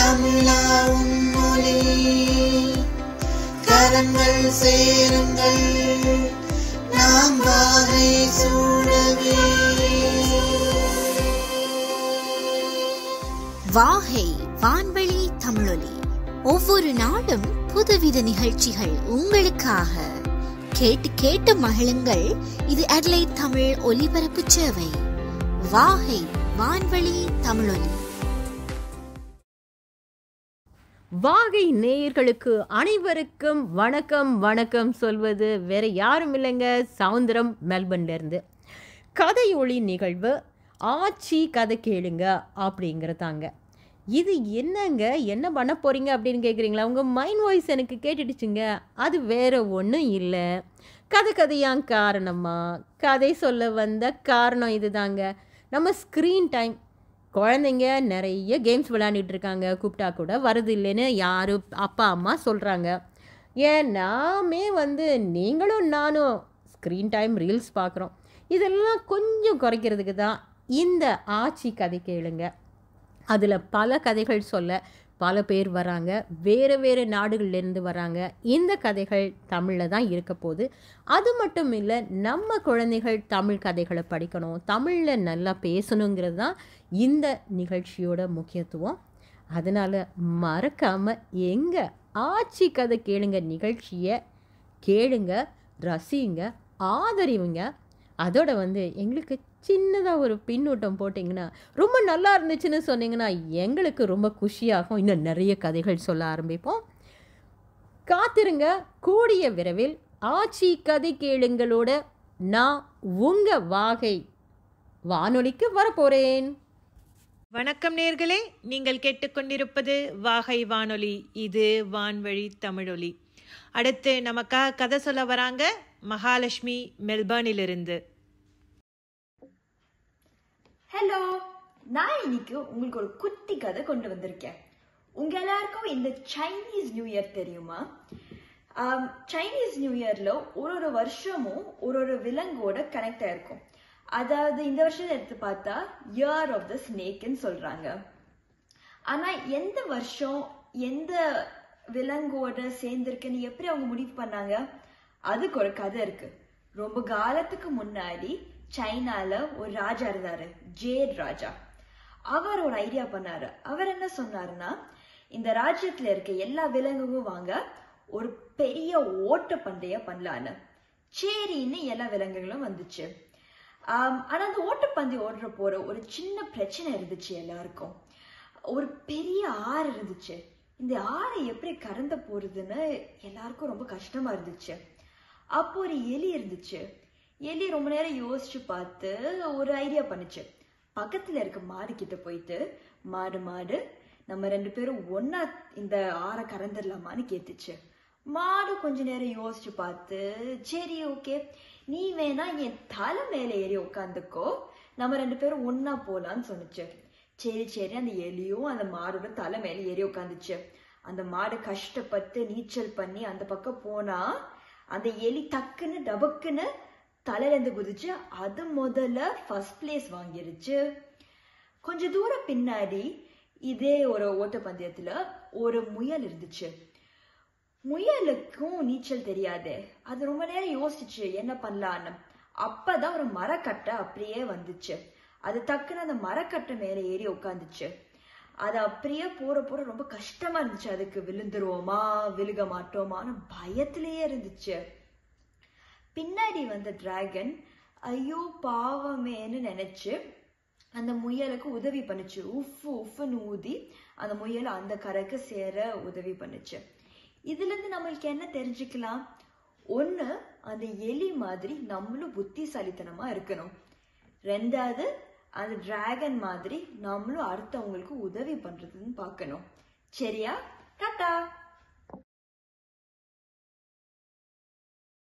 தமிழா உன்னொலி கரங்கள் சேருங்கள் நாம் வாகை சூடவே. வாகை வான்வழி தமிழொலி ஒவ்வொரு நாளும் புதுவித நிகழ்ச்சிகள் உங்களுக்காக. கேட்டு கேட்டு மகிழுங்கள். இது அட்லைட் தமிழ் ஒலிபரப்பு சேவை வாகை வான்வழி தமிழொலி. வாகை நேயர்களுக்கு அனைவருக்கும் வணக்கம். வணக்கம் சொல்வது வேற யாரும் இல்லைங்க, சவுந்தரம் மெல்பர்ன்ல இருந்து. கதையொளி நிகழ்வு ஆச்சி கதை கேளுங்க அப்படிங்கிறதாங்க. இது என்னங்க, என்ன பண்ண போகிறீங்க அப்படின்னு கேட்குறீங்களா? உங்கள் மைண்ட் வாய்ஸ் எனக்கு கேட்டுடுச்சுங்க. அது வேறு ஒன்றும் இல்லை. கதையான் காரணமா கதை சொல்ல வந்த காரணம் இது தாங்க. நம்ம ஸ்க்ரீன் டைம், குழந்தைங்க நிறைய கேம்ஸ் விளையாண்டுட்டு இருக்காங்க, கூப்பிட்டா கூட வருது இல்லைன்னு யார் அப்பா அம்மா சொல்கிறாங்க. ஏன் நாமே நீங்களும் நானும் ஸ்க்ரீன் டைம் ரீல்ஸ் பார்க்குறோம். இதெல்லாம் கொஞ்சம் குறைக்கிறதுக்கு தான் இந்த ஆச்சி கதை கேளுங்க. அதில் பல கதைகள் சொல்ல பல பேர் வராங்க, வேறு வேறு நாடுகள்லேருந்து வராங்க. இந்த கதைகள் தமிழில் தான் இருக்க போகுது. அது மட்டும் இல்லை, நம்ம குழந்தைகள் தமிழ் கதைகளை படிக்கணும், தமிழில் நல்லா பேசணுங்கிறது தான் இந்த நிகழ்ச்சியோட முக்கியத்துவம். அதனால் மறக்காமல் எங்கள் ஆச்சி கதை கேளுங்க நிகழ்ச்சியை கேளுங்க, ரசிங்க, ஆதரிவுங்க. அதோட எங்களுக்கு சின்னதாக ஒரு பின்னூட்டம் போட்டிங்கன்னா, ரொம்ப நல்லா இருந்துச்சுன்னு சொன்னீங்கன்னா எங்களுக்கு ரொம்ப குஷியாகும். இன்னும் நிறைய கதைகள் சொல்ல ஆரம்பிப்போம். காத்திருங்க. கூடிய விரைவில் ஆச்சி கதை கேளுங்களோட நான் உங்கள் வாகை வானொலிக்கு வரப்போகிறேன். வணக்கம் நேர்களே, நீங்கள் கேட்டுக்கொண்டிருப்பது வாகை வானொலி. இது வான்வழி தமிழொலி. அடுத்து நமக்காக கதை சொல்ல வராங்க மகாலட்சுமி மெல்பர்னிலிருந்து. ஹலோ, நான் இன்னைக்கு உங்களுக்கு ஒரு குட்டி கதை கொண்டு வந்திருக்கேன். உங்க எல்லாருக்கும் இந்த சைனீஸ் நியூ இயர் தெரியுமா? சைனீஸ் நியூ இயர்ல ஒரு வருஷமும் ஒரு விலங்கோட கனெக்ட் ஆயிருக்கும். அதாவது இந்த வருஷத்தை எடுத்து பார்த்தா இயர் ஆஃப் த ஸ்னேக்னு சொல்றாங்க. ஆனா எந்த வருஷம் எந்த விலங்கோட சேர்ந்திருக்குன்னு எப்படி அவங்க முடிவு பண்ணாங்க? அதுக்கு ஒரு கதை இருக்கு. ரொம்ப காலத்துக்கு முன்னாடி சைனால ஒரு ராஜா இருந்தாரு, ஜேட் ராஜா. அவர் ஒரு ஐடியா பண்ணாரு. அவர் என்ன சொன்னாருன்னா, இந்த ராஜ்யத்துல இருக்க எல்லா விலங்குகளும் வாங்க ஒரு பெரிய ஓட்ட பந்தய பண்ணலான்னு. சரின்னு எல்லா விலங்குகளும் வந்துச்சு. ஆனா அந்த ஓட்டப்பந்தயம் ஓடுற போற ஒரு சின்ன பிரச்சனை இருந்துச்சு எல்லாருக்கும். ஒரு பெரிய ஆறு இருந்துச்சு. இந்த ஆறை எப்படி கடந்து போறதுன்னு எல்லாருக்கும் ரொம்ப கஷ்டமா இருந்துச்சு. அப்போ ஒரு எலி இருந்துச்சு. எலி ரொம்ப நேரம் யோசிச்சு பார்த்து ஒரு ஐடியா பண்ணுச்சு. பக்கத்துல இருக்க மாடு கிட்ட போயிட்டு, மாடு நம்ம 2 பேரும் ஒன்னா இந்த ஆறை கறந்துடலாமான்னு கேட்டுச்சு. மாடு கொஞ்ச நேரம் யோசிச்சு பார்த்து, சரி ஓகே, நீ வேணா என் தலை மேல ஏறி உட்காந்துக்கோ, நம்ம 2 பேரும் ஒன்னா போலான்னு சொன்னுச்சு. சரி அந்த எலியும் அந்த மாடோட தலை மேல ஏறி உட்காந்துச்சு. அந்த மாடு கஷ்டப்பட்டு நீச்சல் பண்ணி அந்த பக்கம் போனா, அந்த எலி டக்குன்னு டபக்குன்னு தலையில இருந்து குதிச்சு அது முதல்ல ஃபர்ஸ்ட் பிளேஸ் வாங்கிருச்சு. கொஞ்ச தூரம் பின்னாடி இதே ஒரு ஓட்டப்பந்தயத்துல ஒரு முயல் இருந்துச்சு. முயலுக்கும் நீச்சல் தெரியாது. அது ரொம்ப நேரம் யோசிச்சு என்ன பண்ணலான்னு. அப்பதான் ஒரு மரக்கட்டை அப்படியே வந்துச்சு. அது டக்குன்னு அந்த மரக்கட்டை மேல ஏறி உட்காந்துச்சு. அது அப்படியே போற ரொம்ப கஷ்டமா இருந்துச்சு. அதுக்கு விழுந்துருவோமா விழுக மாட்டோமான்னு பயத்திலேயே இருந்துச்சு. பின்னாடி வந்த டிராகன் ஐயோ பாவமேன்னு நினைச்சு அந்த முயலுக்கு உதவி பண்ணுச்சு. உஃப்னு ஊதி அந்த முயல் அந்த கரைக்கு சேர உதவி பண்ணுச்சு. இதுல இருந்து நம்மளுக்கு என்ன தெரிஞ்சுக்கலாம்? ஒண்ணு, அந்த எலி மாதிரி நம்மளும் புத்திசாலித்தனமா இருக்கணும். 2வது, அந்த டிராகன் மாதிரி நம்மளும் அடுத்தவங்களுக்கு உதவி பண்றதுன்னு பார்க்கணும். சரியா? டாடா.